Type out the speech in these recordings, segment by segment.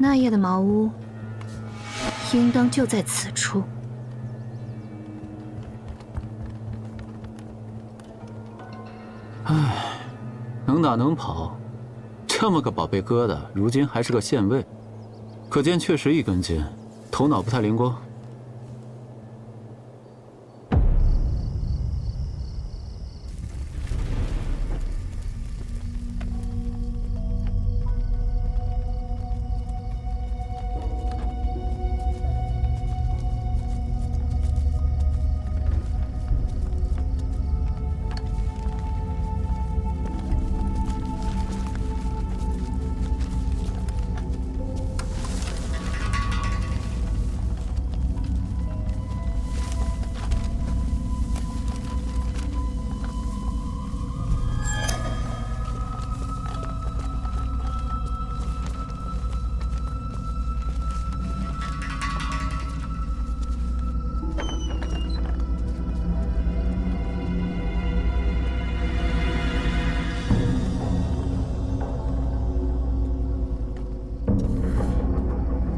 那夜的茅屋，应当就在此处。唉，能打能跑，这么个宝贝疙瘩，如今还是个县尉，可见确实一根筋，头脑不太灵光。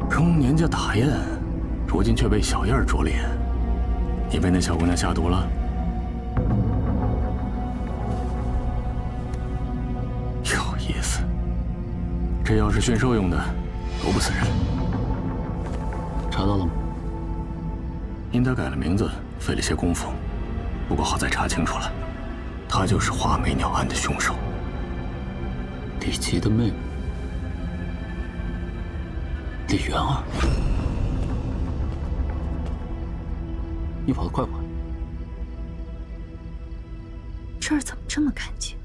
中年家大宴，如今却被小燕捉猎。你被那小姑娘下毒了？有意思。这药是驯兽用的，毒不死人。查到了吗？因他改了名字，费了些功夫，不过好在查清楚了，他就是画眉鸟案的凶手。李琦的妹妹。 李媛儿，你跑得快不快？这儿怎么这么干净？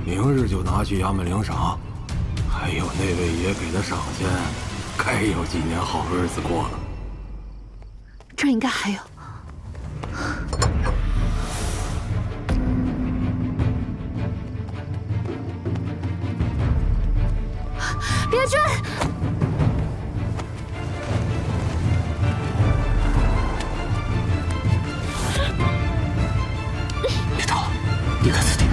明日就拿去衙门领赏，还有那位爷给的赏钱，该有几年好日子过了。这儿应该还有。 别追！别吵了，离开此地。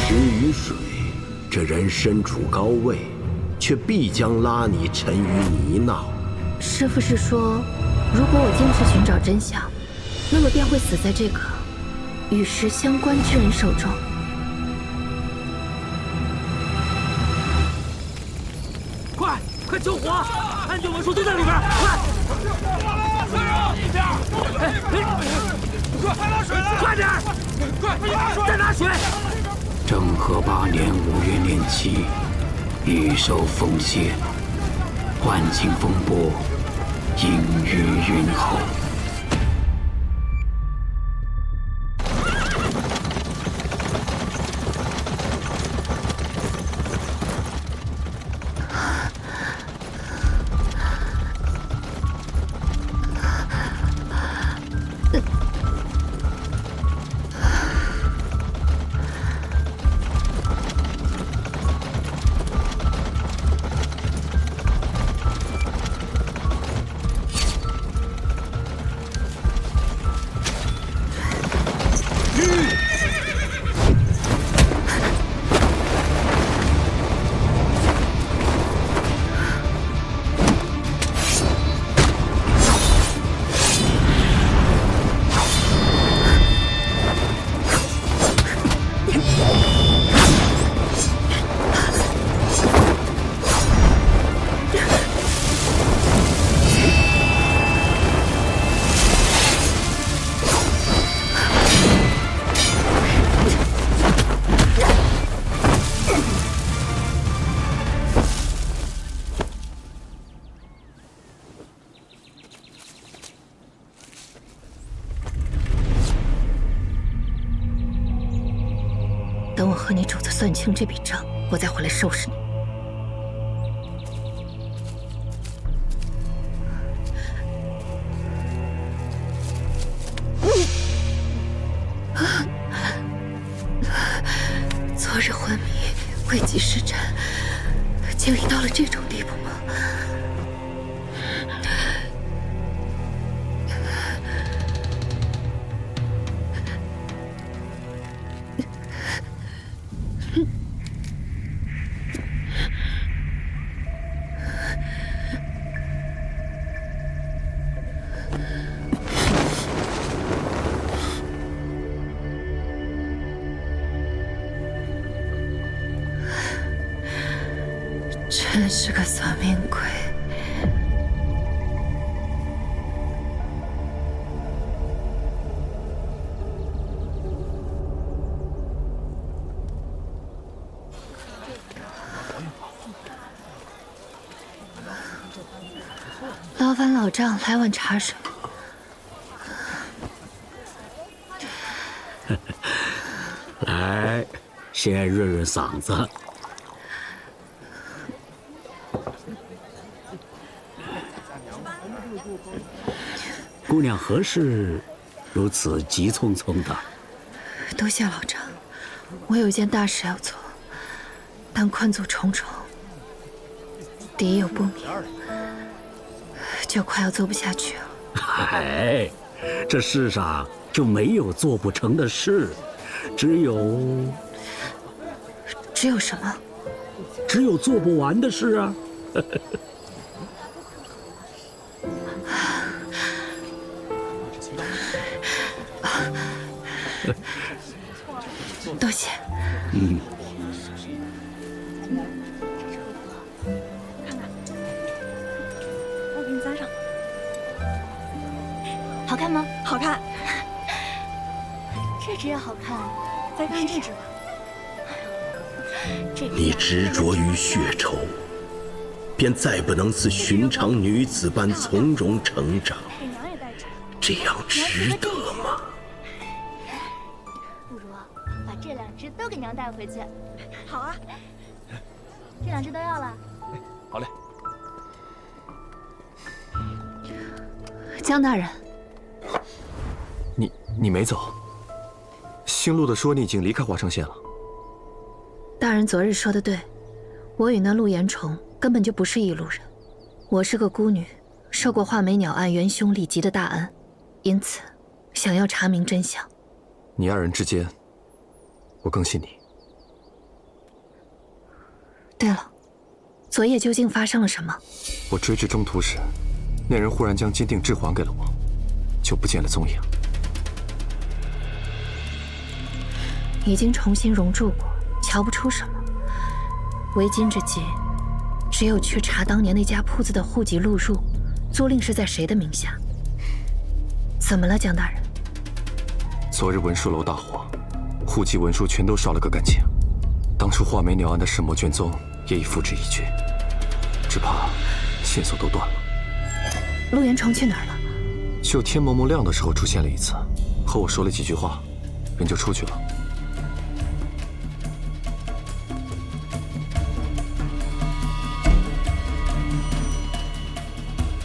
食于水，这人身处高位，却必将拉你沉于泥淖。师父是说，如果我坚持寻找真相，那么便会死在这个与石相关之人手中。快救火！安救文书都在里边，快！快拿水来！快点！快再拿水！ 政和8年5月廿7，御手奉献，万顷风波，应于云后。等我和你主子算清这笔账，我再回来收拾你。级施展竟已到了这种地步吗？真是个索命鬼！劳烦老丈来碗茶水。来，先润润嗓子。姑娘何事如此急匆匆的？多谢老丈，我有一件大事要做，但困阻重重，敌友不明，就快要做不下去了。哎，这世上就没有做不成的事，只有什么？只有做不完的事啊！多谢。我给你扎上，好看吗？好看。这只也好看，再看这只吧。你执着于血仇，便再不能似寻常女子般从容成长，这样值得吗？不如把这两只都给娘带回去。好啊，这两只都要了。好嘞。江大人，你没走？姓陆的说你已经离开华城县了。大人昨日说的对，我与那陆延崇根本就不是一路人。我是个孤女，受过画眉鸟案元凶李吉的大恩，因此想要查明真相。你二人之间，我更信你。对了，昨夜究竟发生了什么？我追至中途时，那人忽然将金锭置还给了我，就不见了踪影。已经重新熔铸过，瞧不出什么。为今之计，只有去查当年那家铺子的户籍录入，租赁是在谁的名下。怎么了，江大人？昨日文书楼大火，户籍文书全都烧了个干净。当初画眉鸟案的始末卷宗也已付之一炬，只怕线索都断了。陆延崇去哪儿了？就天蒙蒙亮的时候出现了一次，和我说了几句话，人就出去了。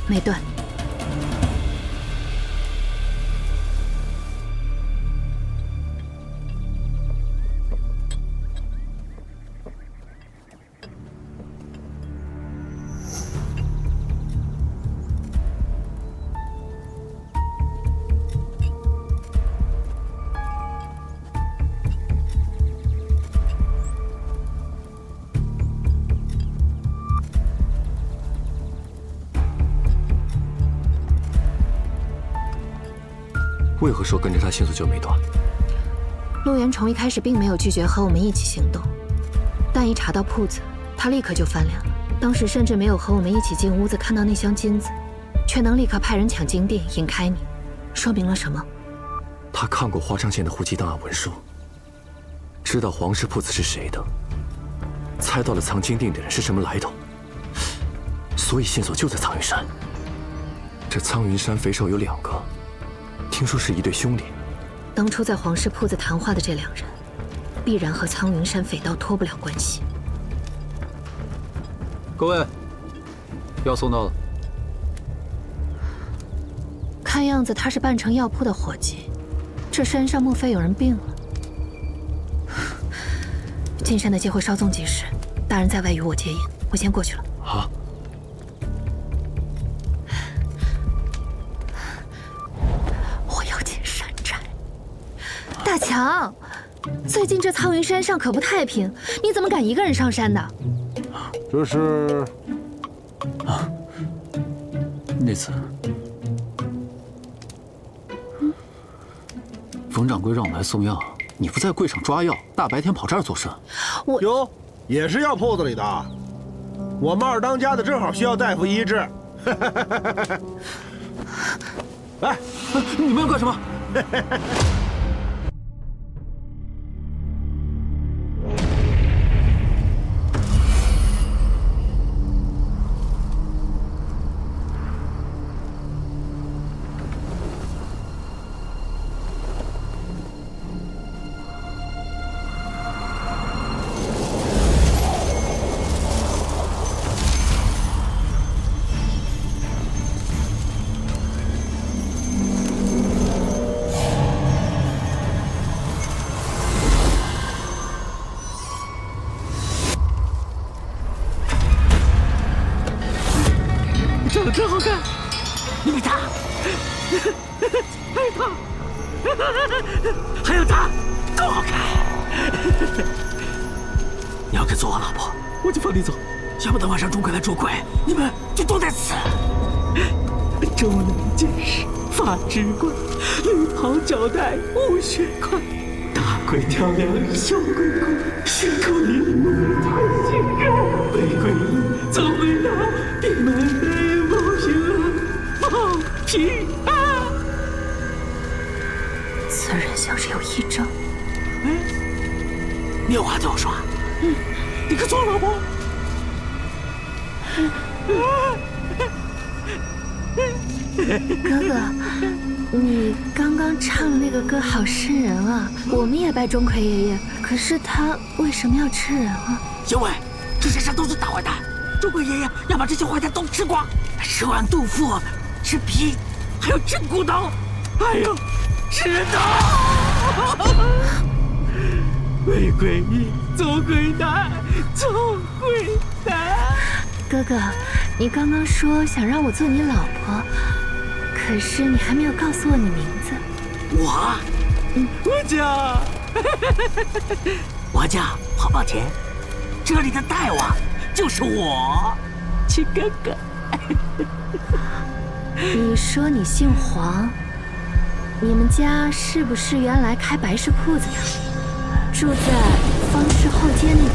没断。为何说跟着他线索就没断？陆延崇一开始并没有拒绝和我们一起行动，但一查到铺子，他立刻就翻脸了。当时甚至没有和我们一起进屋子看到那箱金子，却能立刻派人抢金锭引开你，说明了什么？他看过华昌县的户籍档案文书，知道皇氏铺子是谁的，猜到了藏金锭的人是什么来头，所以线索就在苍云山。这苍云山肥瘦有2个。听说是一对兄弟。当初在皇氏铺子谈话的这2人，必然和苍云山匪盗脱不了关系。各位，药送到了。看样子他是半城药铺的伙计，这山上莫非有人病了？进山的接会稍纵即逝，大人在外与我接应，我先过去了。好。我要进山寨。大强，最近这苍云山上可不太平，你怎么敢一个人上山的？这是那次，冯掌柜让我来送药，你不在柜上抓药，大白天跑这儿做甚？哟，也是药铺子里的。我们二当家的正好需要大夫医治。来，你们要干什么？长得真好看，你比他，还有他，还有他，更好看。你要敢做我老婆，我就放你走；要不等晚上钟馗来捉鬼，你们就都得死。周能剑士，发指怪，绿袍脚带无血块，大鬼跳梁，小鬼哭，心口连木太心肝，玫瑰衣，走回来，闭门内冒平安。此人像是有异症。你有话对我说。你可做我老婆。哥哥，你刚刚唱的那个歌好瘆人啊！我们也拜钟馗爷爷，可是他为什么要吃人啊？因为这山上都是大坏蛋，钟馗爷爷要把这些坏蛋都吃光，吃完肚腹，吃皮，还有吃骨头，还有吃头。玫瑰衣，走鬼难，走鬼难。哥哥，你刚刚说想让我做你老婆，可是你还没有告诉我你名字。我叫黄宝田，这里的大王就是我，亲哥哥。你说你姓黄，你们家是不是原来开白事铺子的，住在方氏后街那边？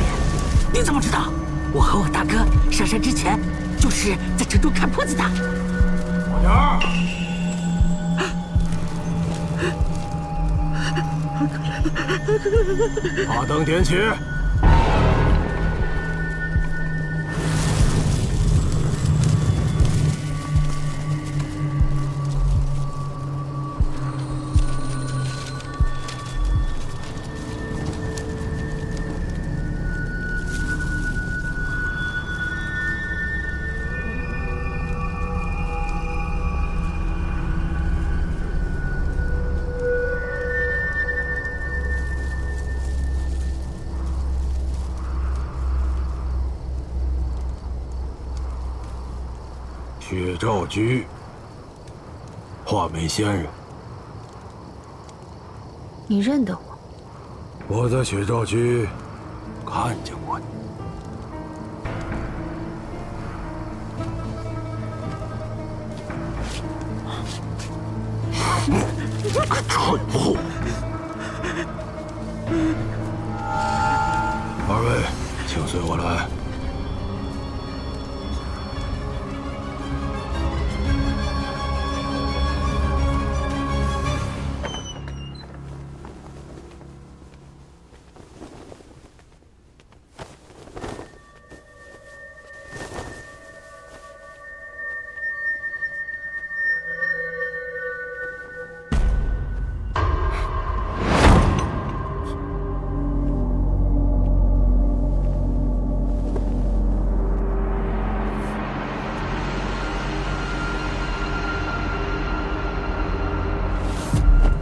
你怎么知道？我和我大哥上山之前就是在城中开铺子的。小田儿，把灯点起。薛兆居，画眉仙人。你认得我？我在薛兆居看见过你。蠢货！二位，请随我来。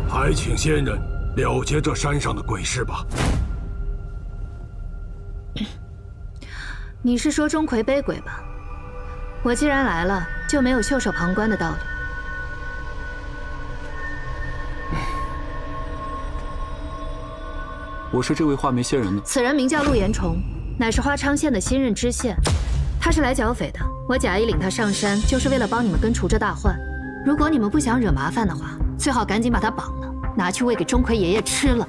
还请仙人了结这山上的鬼事吧。你是说钟馗背鬼吧？我既然来了，就没有袖手旁观的道理。我是这位画眉仙人的。此人名叫陆延崇，乃是花昌县的新任知县。他是来剿匪的，我假意领他上山，就是为了帮你们根除这大患。如果你们不想惹麻烦的话，最好赶紧把他绑了，拿去喂给钟馗爷爷吃了。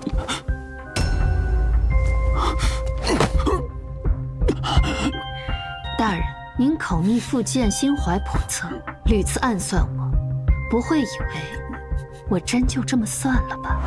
大人，您口蜜腹剑，心怀叵测，屡次暗算我，不会以为我真就这么算了吧？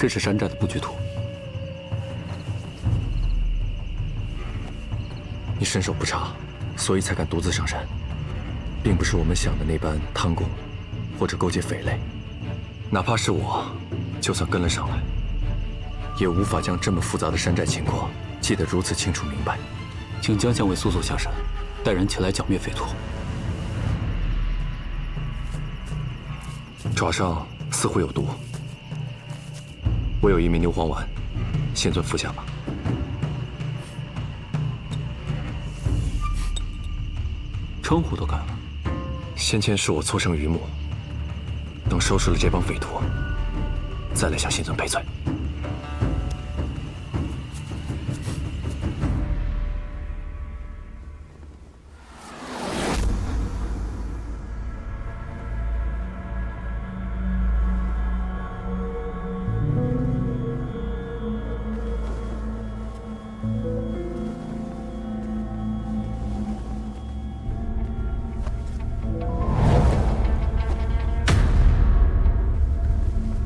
这是山寨的布局图。你身手不差，所以才敢独自上山，并不是我们想的那般贪功，或者勾结匪类。哪怕是我，就算跟了上来，也无法将这么复杂的山寨情况记得如此清楚明白。请江县尉速速下山，带人前来剿灭匪徒。爪上似乎有毒。我有一枚牛黄丸，先尊服下吧。称呼都改了。先前是我错生榆木，等收拾了这帮匪徒，再来向先尊赔罪。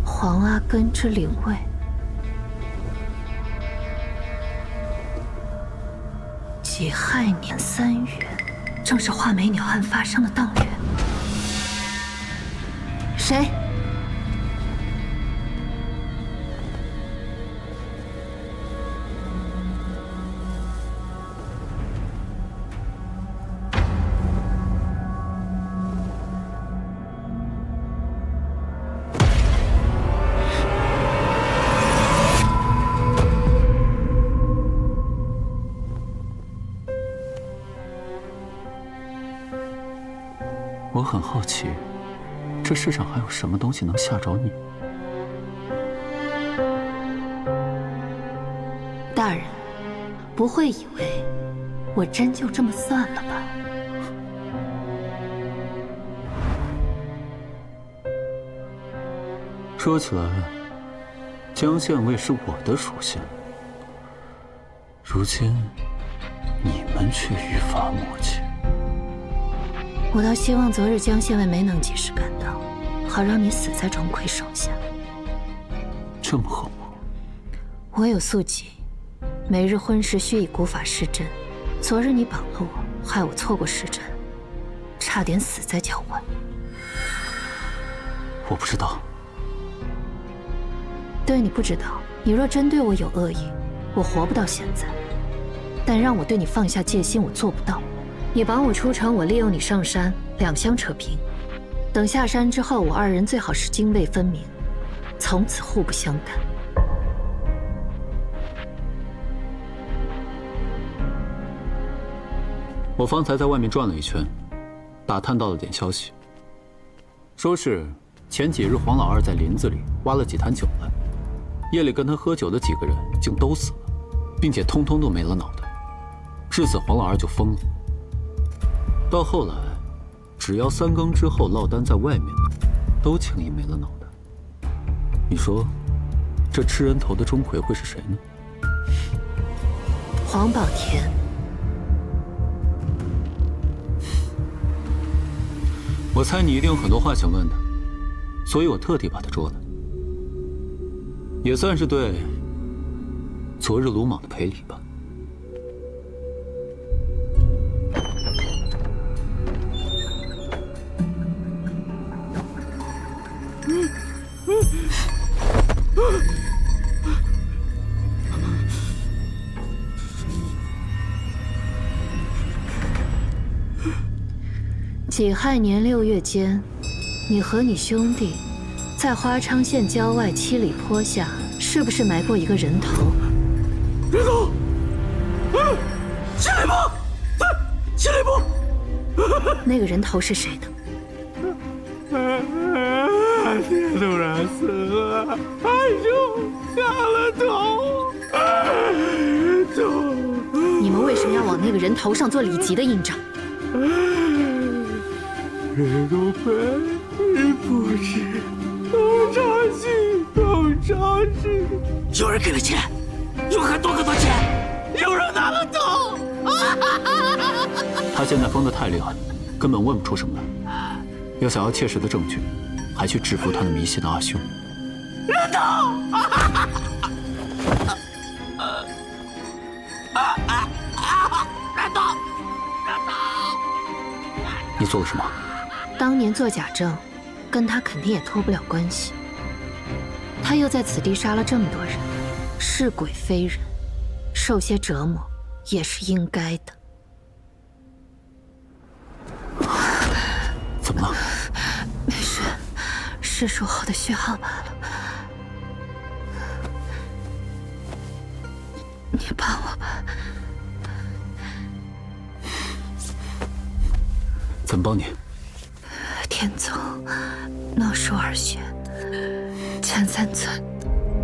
黄阿根之灵位，己亥年3月，正是画眉鸟案发生的当月。谁？我很好奇，这这世上还有什么东西能吓着你？大人，不会以为我真就这么算了吧？说起来，江县尉是我的属性，如今你们却愈发默契。我倒希望昨日江县尉没能及时赶到，好让你死在钟馗手下。这么狠吗？我有宿疾，每日昏时需以古法施针。昨日你绑了我，害我错过时辰，差点死在脚腕。我不知道。对，你不知道。你若真对我有恶意，我活不到现在。但让我对你放下戒心，我做不到。你绑我出城，我利用你上山，两相扯平。等下山之后，我二人最好是泾渭分明，从此互不相干。我方才在外面转了一圈，打探到了点消息，说是前几日黄老二在林子里挖了几坛酒来，夜里跟他喝酒的几个人竟都死了，并且通通都没了脑袋。至此黄老二就疯了。到后来，只要3更之后落单在外面的，都轻易没了脑袋。你说，这吃人头的钟馗会是谁呢？黄宝田。我猜你一定有很多话想问他，所以我特地把他捉来，也算是对昨日鲁莽的赔礼吧。己亥年6月间，你和你兄弟在花昌县郊外7里坡下，是不是埋过一个人头？人头，7里坡，对，7里坡。那个人头是谁的？爹突然死了，俺就下了头。你们为什么要往那个人头上做李吉的印章？人都赔，人不知，东厂西，东厂西。有人给了钱，有很多钱，有人拿了头。他现在疯得太厉害，根本问不出什么来。要想要切实的证据，还去制服他那迷信的阿兄。人头！人头！你做了什么？当年做假证，跟他肯定也脱不了关系。他又在此地杀了这么多人，是鬼非人，受些折磨也是应该的。怎么了？没事，是术后的虚耗罢了。你帮我吧。怎么帮你？田总，脑鼠耳穴，前3寸，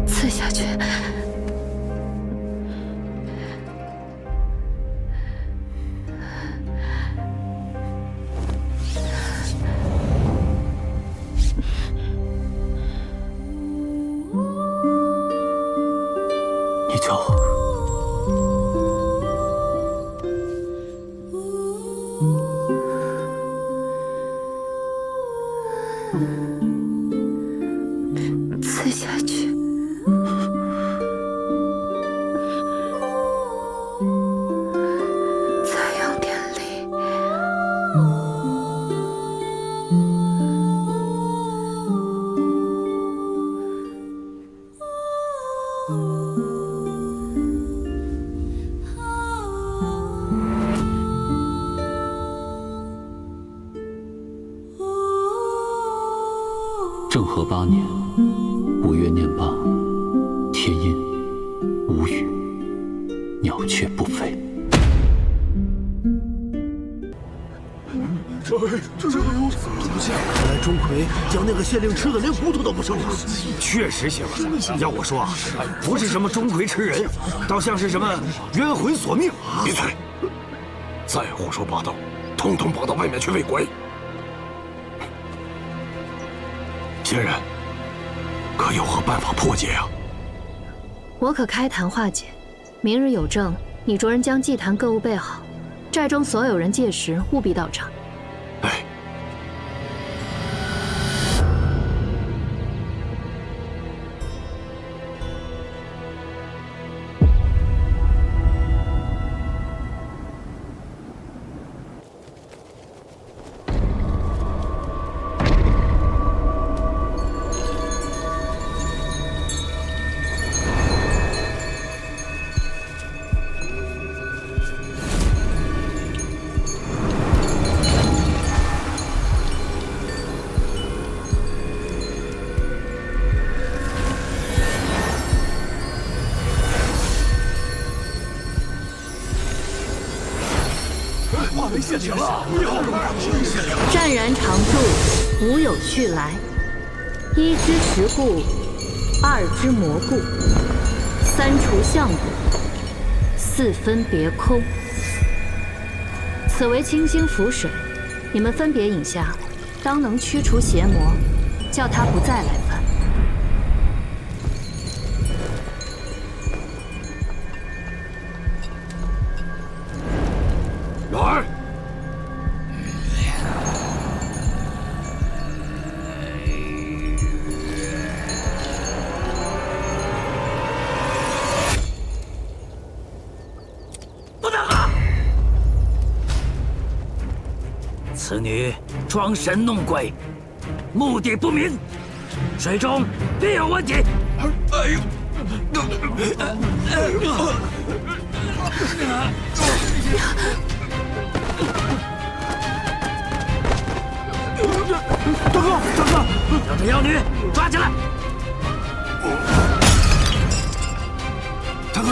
刺下去。你叫我。刺下去。再用点力。政和8年5月念8。钟馗将那个县令吃的连骨头都不剩了。确实邪门。要我说啊，不是什么钟馗吃人，倒像是什么冤魂索命。闭嘴！再胡说八道，统统绑到外面去喂鬼。仙人，可有何办法破解啊？我可开坛化解。明日有正，你着人将祭坛各物备好，寨中所有人届时务必到场。哎。湛然常驻，无有去来。一知时故，二知魔故，三除相故，四分别空。此为清心符水，你们分别饮下，当能驱除邪魔，叫他不再来犯。来。此女装神弄鬼，目的不明，水中必有问题。哎呦！大哥，将这妖女抓起来！大哥！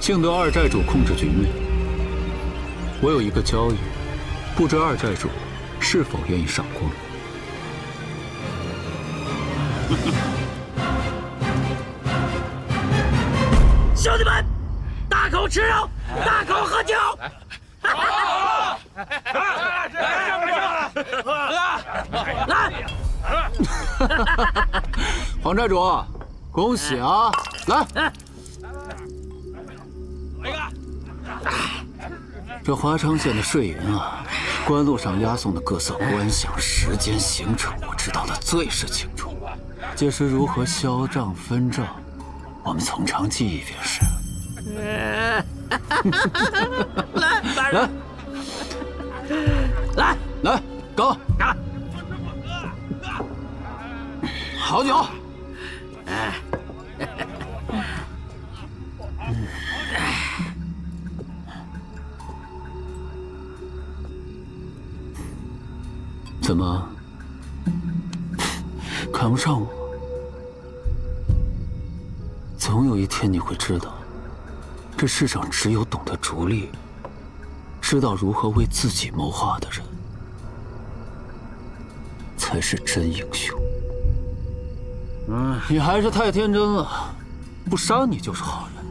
幸得二寨主控制局面，我有一个交易，不知二寨主是否愿意赏光？兄弟们，大口吃肉，大口喝酒。来！黄寨主，恭喜啊！来。这华昌县的税银啊，官路上押送的各色官饷、时间、行程，我知道的最是清楚。届时如何销账分账，我们从长计议便是。来，干！好酒。怎么看不上我？总有一天你会知道，这世上只有懂得逐利，知道如何为自己谋划的人，才是真英雄。你还是太天真了，不杀你就是好人，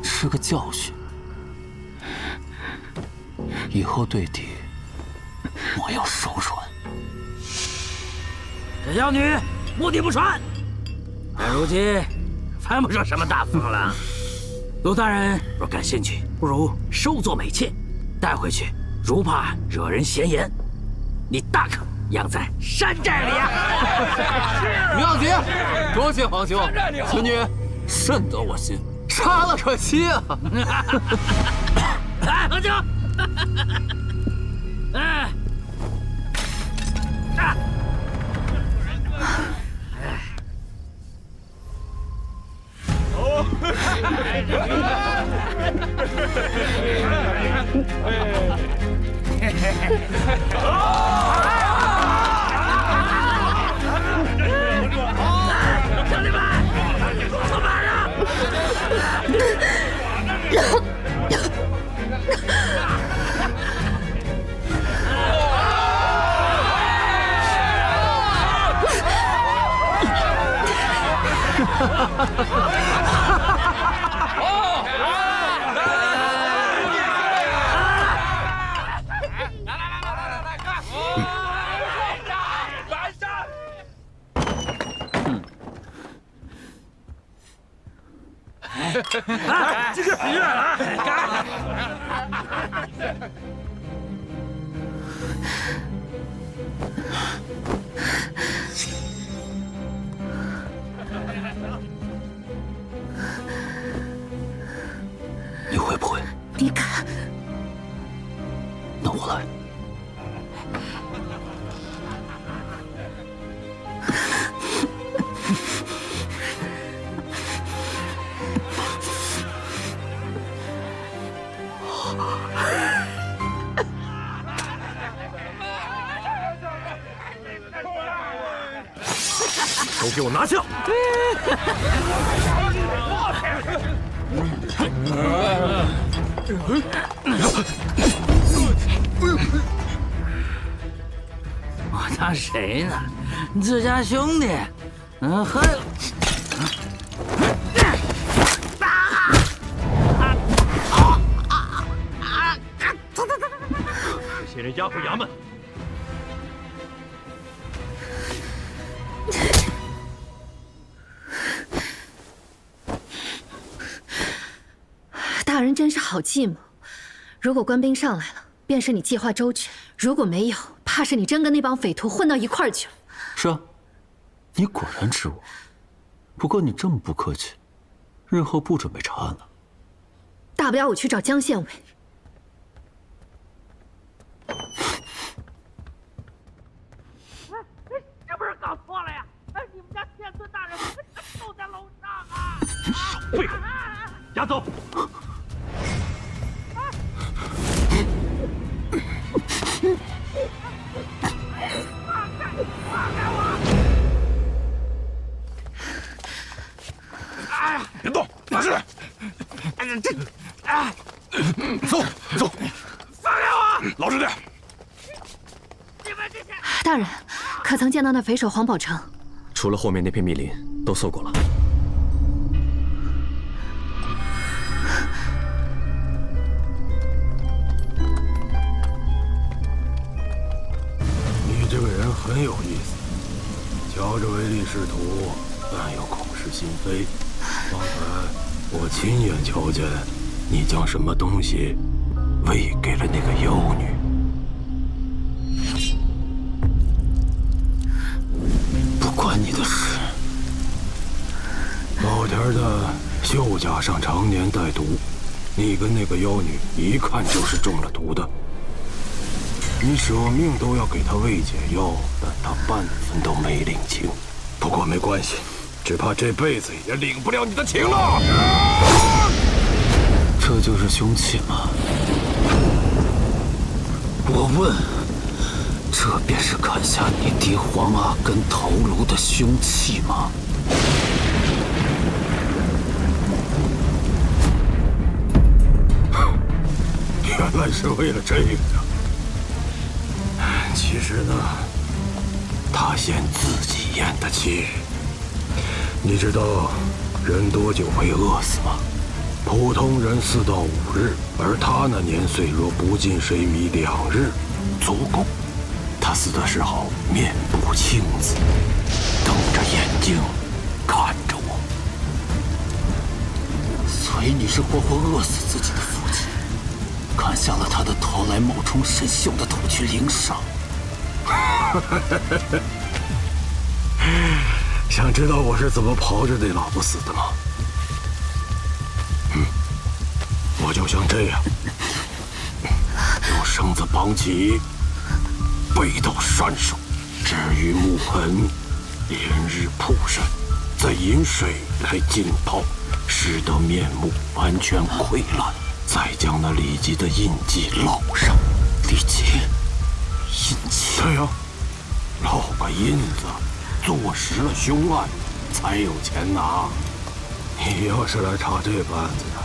吃个教训。以后对敌，莫要手软。这妖女目的不纯，但如今谈不上什么大风了。陆大人若感兴趣，不如收作美妾，带回去，如怕惹人闲言，你大可养在山寨里呀。不要急，多谢皇兄，此女甚得我心，杀了可惜啊！来，皇兄。哎，啊！兄弟们，走马上！继续比啊！你会不会？你敢？那我来。都给我拿下！我当谁呢？自家兄弟，还有。这些人押回衙门。大人真是好计谋。如果官兵上来了，便是你计划周全；如果没有，怕是你真跟那帮匪徒混到一块儿去了。是啊，你果然知我。不过你这么不客气，日后不准备查案了。大不了我去找江县委。是不是搞错了呀？你们家县尊大人就在楼上啊！废话，押走。别动，拿下来！走走，放开我！老实点。你们这些大人，可曾见到那匪首黄宝成？除了后面那片密林，都搜过了。你这个人很有意思，瞧着唯利是图，但又口是心非。刚才我亲眼瞧见你将什么东西喂给了那个妖女。不关你的事。老田的绣甲上常年带毒，你跟那个妖女一看就是中了毒的。你舍命都要给她喂解药，但她半分都没领情。不过没关系，只怕这辈子也领不了你的情了。这就是凶器吗？我问，这便是砍下你爹黄阿根头颅的凶器吗？原来是为了这个呀！其实呢，他嫌自己咽得气。你知道人多久会饿死吗？普通人4到5日，而他那年岁若不进水米2日，足够。他死的时候面部青紫，瞪着眼睛看着我。所以你是活活饿死自己的父亲，砍下了他的头来冒充神秀的头去领赏。想知道我是怎么刨着那喇叭死的吗？我就像这样，用绳子绑起，背到山上，置于木盆，连日曝晒，再饮水来浸泡，使得面目完全溃烂，再将那李吉的印记烙上。李吉，印记？对呀，烙个印子，坐实了凶案，才有钱拿。你要是来查这个案子的，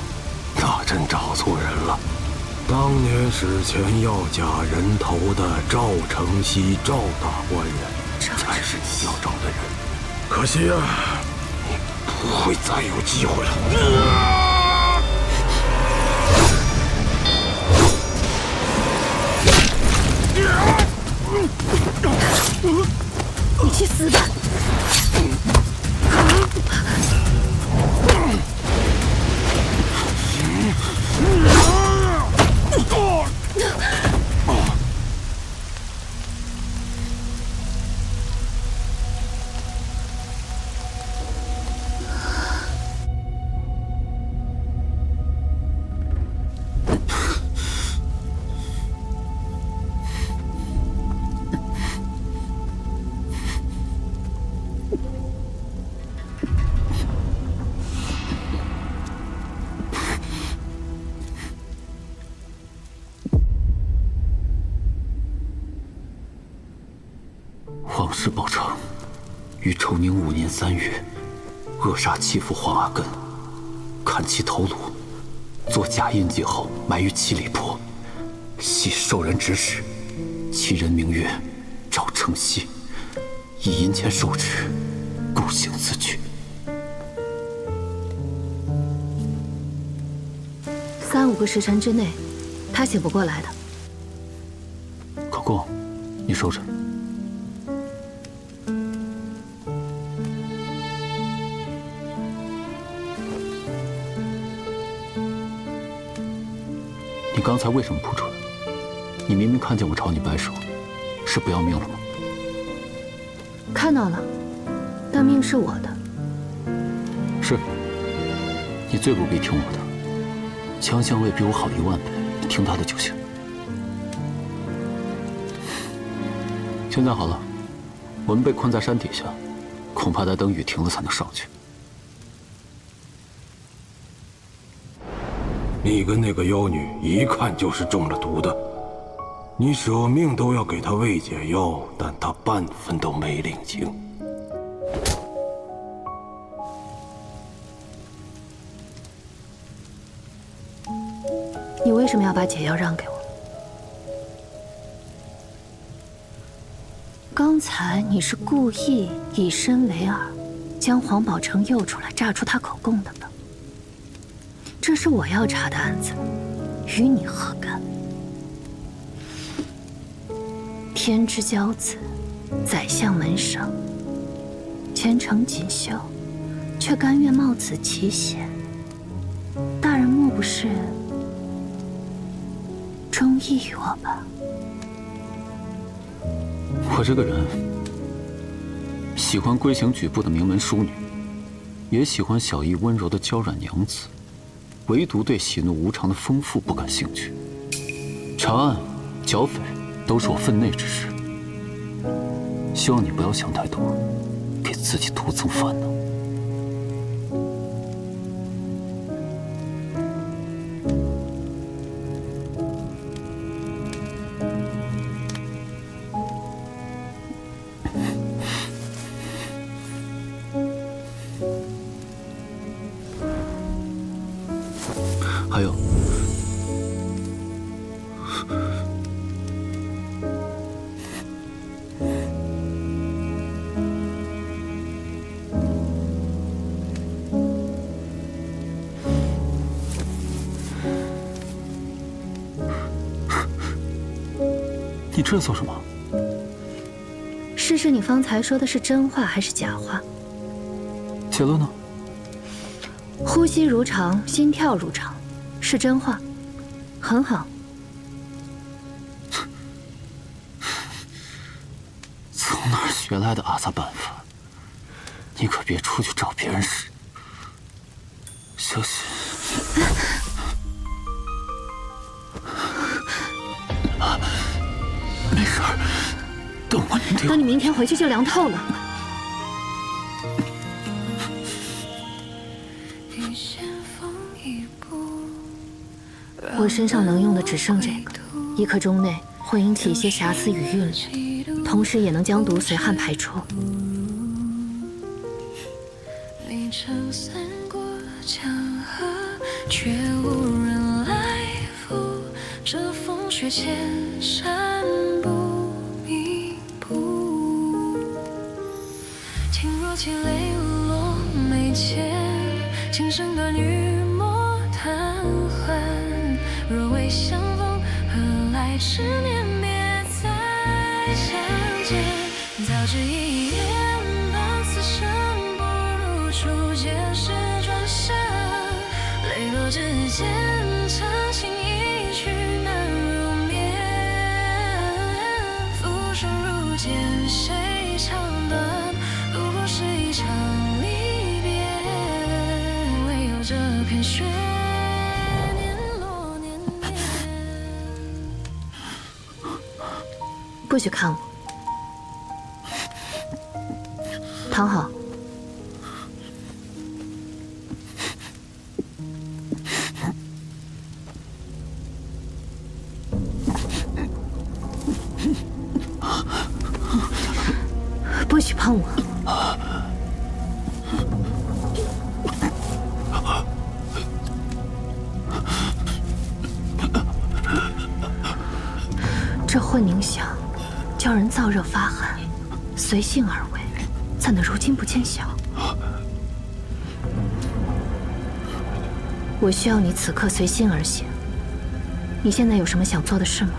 那真找错人了。当年史前要假人头的赵承熙赵大官人，才是你要找的人。可惜啊，你不会再有机会了。你去死吧！王氏宝城于丑宁5年3月，扼杀其父黄阿根，砍其头颅，做假印记后埋于七里坡，系受人指使，其人名曰赵承熙，以银钱受之，故行此举。3、5个时辰之内，他醒不过来的。可贡，你收着。你刚才为什么不出来？你明明看见我朝你摆手，是不要命了吗？看到了，但命是我的。是，你最不必听我的。强相位比我好10000倍，你听他的就行。现在好了，我们被困在山底下，恐怕得等雨停了才能上去。你跟那个妖女一看就是中了毒的，你舍命都要给她喂解药，但她半分都没领情。你为什么要把解药让给我？刚才你是故意以身为饵，将黄宝成诱出来，炸出他口供的吧？这是我要查的案子，与你何干？天之骄子，宰相门生，前程锦绣，却甘愿冒此奇险。大人莫不是中意于我吧？我这个人喜欢规行矩步的名门淑女，也喜欢小意温柔的娇软娘子，唯独对喜怒无常的丰富不感兴趣。查案、剿匪都是我分内之事，希望你不要想太多，给自己徒增烦恼。还有，你这做什么？试试你方才说的是真话还是假话？结论呢？呼吸如常，心跳如常。是真话，很好。从哪儿学来的阿萨办法？你可别出去找别人使。小心！没事儿，等我明天。等你明天回去就凉透了。我身上能用的只剩这个，1刻钟内会引起一些瑕疵与晕染，同时也能将毒随汗排出。你撑伞过江河，却无人来扶。这风雪千山不迷步。听若泣泪落眉前，今生的雨墨贪欢。若未相逢，何来执念别再相见？早知一眼到此生，不如初见时转身。泪落指尖，长情一去难入眠。浮生如剑，谁长短？不过是一场离别。唯有这片雪，年落年年。不许看我，躺好。不许碰我！这混凝香叫人燥热发寒，随性而为，怎能如今不见效？我需要你此刻随心而行。你现在有什么想做的事吗？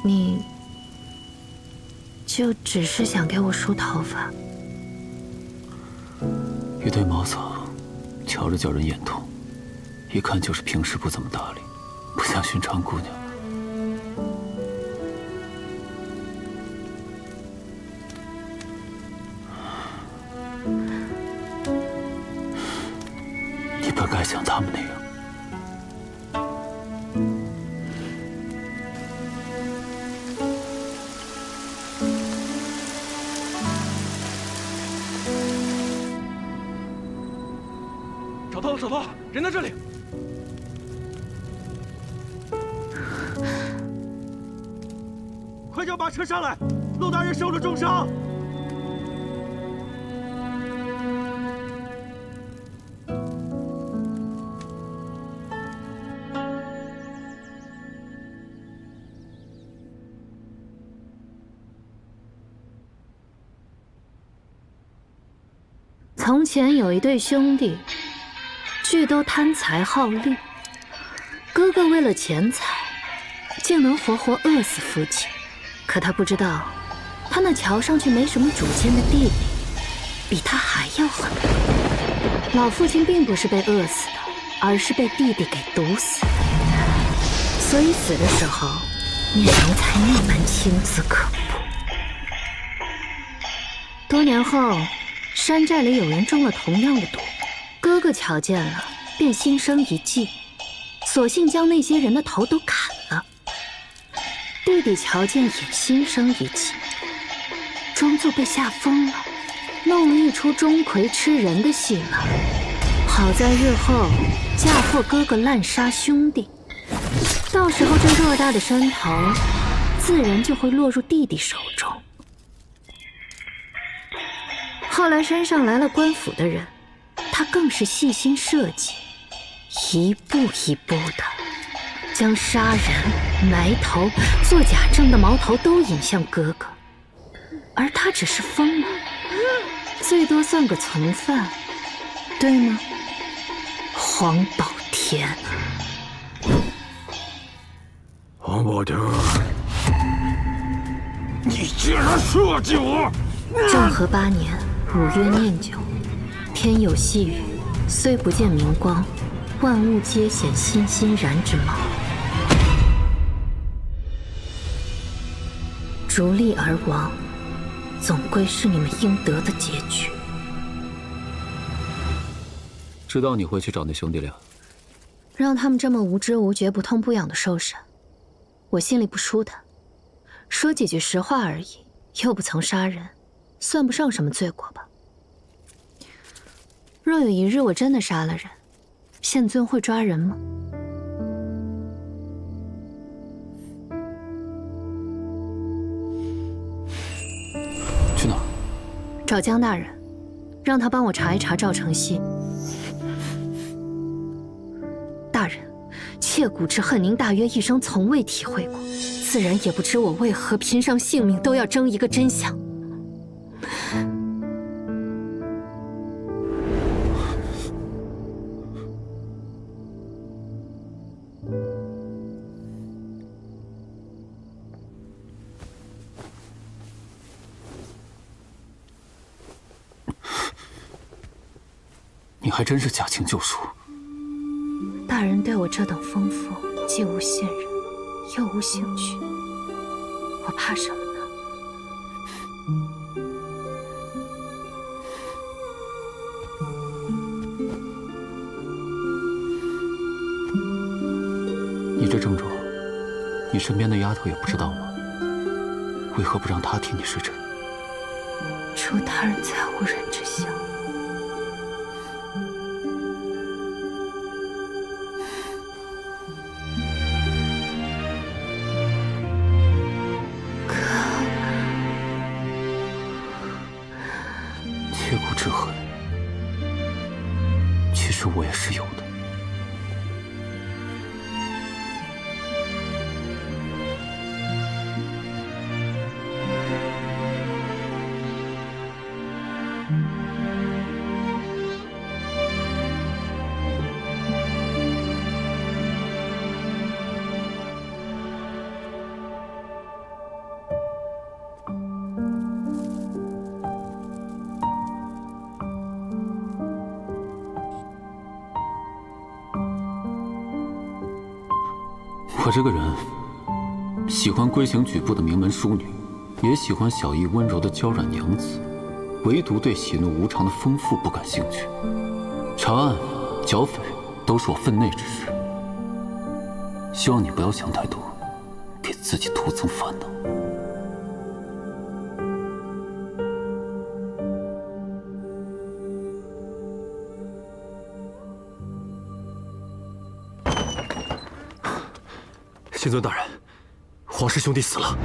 你就只是想给我梳头发？一堆茅草，瞧着叫人眼痛，一看就是平时不怎么打理，不像寻常姑娘。你本该像他们那样。手头，人在这里。快叫马车上来，陆大人受了重伤。从前有一对兄弟。俱都贪财好利，哥哥为了钱财，竟能活活饿死父亲。可他不知道，他那瞧上去没什么主见的弟弟，比他还要狠。老父亲并不是被饿死的，而是被弟弟给毒死的。所以死的时候，面容才那般青紫可怖。多年后，山寨里有人中了同样的毒。哥哥瞧见了，便心生一计，索性将那些人的头都砍了。弟弟瞧见也心生一计，装作被吓疯了，弄了一出钟馗吃人的戏码。好在日后嫁祸哥哥滥杀兄弟，到时候这偌大的山头，自然就会落入弟弟手中。后来山上来了官府的人。他更是细心设计，一步一步的将杀人、埋头、做假证的矛头都引向哥哥，而他只是疯了，最多算个从犯，对吗？黄宝天，黄宝天，你竟然设计我！政和8年5月念酒。天有细雨，虽不见明光，万物皆显欣欣然之貌。逐利而亡，总归是你们应得的结局。知道你会去找那兄弟俩，让他们这么无知无觉、不痛不痒的受审，我心里不舒坦。说几句实话而已，又不曾杀人，算不上什么罪过吧。若有一日我真的杀了人，宪尊会抓人吗？去哪儿？找江大人，让他帮我查一查赵承熙。切骨之恨，您大约一生从未体会过，自然也不知我为何拼上性命都要争一个真相。你还真是驾轻就熟。大人对我这等丰富，既无信任，又无兴趣，我怕什么呢？你这症状，你身边的丫头也不知道吗？为何不让她替你施诊？除他人再无人知晓。切骨之恨，其实我也是有的。我这个人喜欢规行矩步的名门淑女，也喜欢小艺温柔的娇软娘子，唯独对喜怒无常的丰富不感兴趣。查案、剿匪都是我分内之事，希望你不要想太多，给自己徒增烦恼。仙尊大人，皇室兄弟死了。